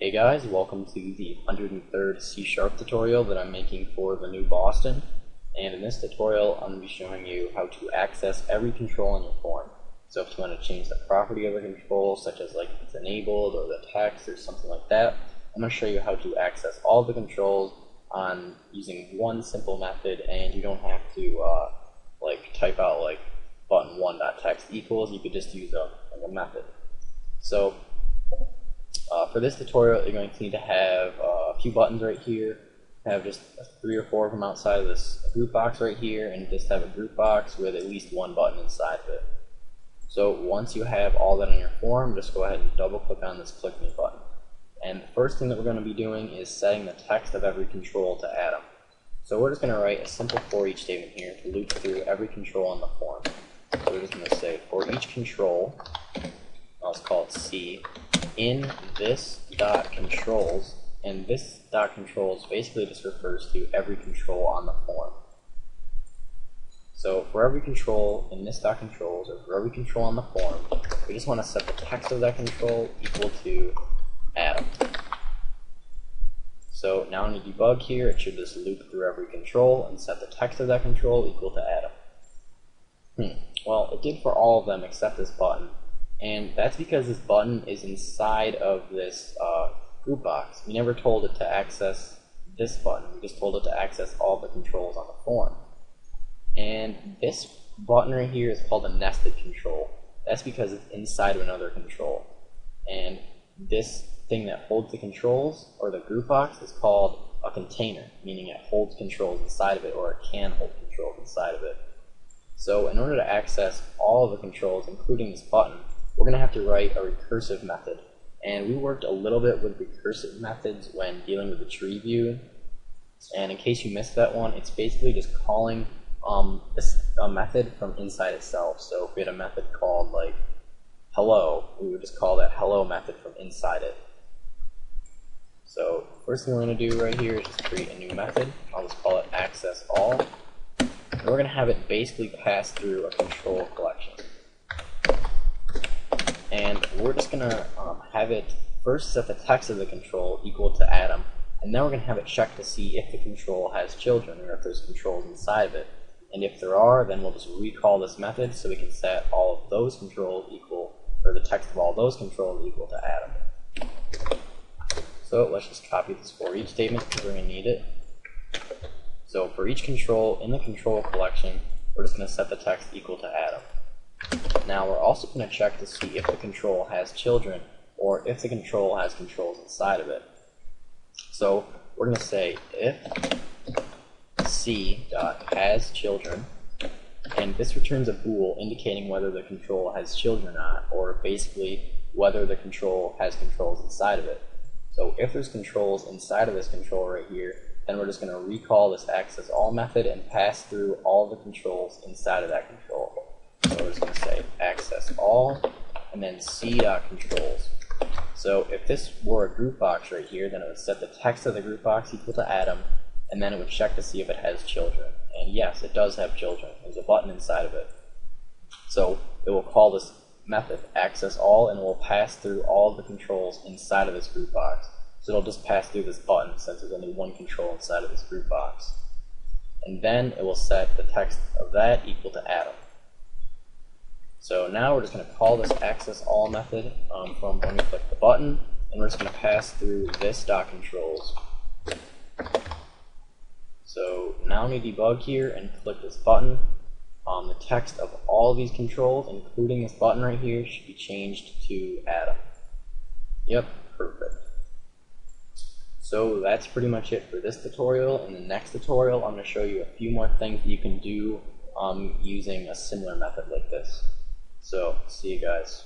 Hey guys, welcome to the 103rd C# tutorial that I'm making for the new Boston. And in this tutorial, I'm going to be showing you how to access every control in your form. So if you want to change the property of a control, such as like if it's enabled or the text or something like that, I'm going to show you how to access all the controls on using one simple method, and you don't have to type out like button1.text equals. You could just use a method. So for this tutorial, you're going to need to have a few buttons right here, have just 3 or 4 of them outside of this group box right here, and just have a group box with at least one button inside of it. So once you have all that in your form, just go ahead and double click on this click me button. And the first thing that we're going to be doing is setting the text of every control to Atom. So we're just going to write a simple for each statement here to loop through every control on the form. So we're just going to say for each control, let's call it C, in this dot controls, and this dot controls basically just refers to every control on the form. So for every control in this dot controls, or for every control on the form, we just want to set the text of that control equal to Atom. So now in the debug here, it should just loop through every control and set the text of that control equal to Atom. Well, it did for all of them except this button. And that's because this button is inside of this group box. We never told it to access this button. We just told it to access all the controls on the form. And this button right here is called a nested control. That's because it's inside of another control. And this thing that holds the controls, or the group box, is called a container, meaning it holds controls inside of it, or it can hold controls inside of it. So in order to access all of the controls, including this button, we're going to have to write a recursive method. And we worked a little bit with recursive methods when dealing with the tree view. And in case you missed that one, it's basically just calling a method from inside itself. So if we had a method called like hello, we would just call that hello method from inside it. So first thing we're going to do right here is just create a new method. I'll just call it access all. And we're going to have it basically pass through a control collection. And we're just going to have it first set the text of the control equal to Atom, and then we're going to have it check to see if the control has children, or if there's controls inside of it. And if there are, then we'll just recall this method so we can set all of those controls equal, or the text of all those controls equal to Atom. So let's just copy this for each statement because we're going to need it. So for each control in the control collection, we're just going to set the text equal to Atom. Now we're also going to check to see if the control has children, or if the control has controls inside of it. So we're going to say if C.hasChildren, and this returns a bool indicating whether the control has children or not, or basically whether the control has controls inside of it. So if there's controls inside of this control right here, then we're just going to recall this access all method and pass through all the controls inside of that control. So we're just going to say access all, and then C.controls. So if this were a group box right here, then it would set the text of the group box equal to Atom, and then it would check to see if it has children. And yes, it does have children. There's a button inside of it. So it will call this method access all, and it will pass through all the controls inside of this group box. So it'll just pass through this button since there's only one control inside of this group box. And then it will set the text of that equal to Atom. So now we're just going to call this access all method from when we click the button, and we're just going to pass through this dot controls. So now when we debug here and click this button, the text of all of these controls, including this button right here, should be changed to Atom. Yep, perfect. So that's pretty much it for this tutorial. In the next tutorial, I'm going to show you a few more things that you can do using a similar method like this. So, see you guys.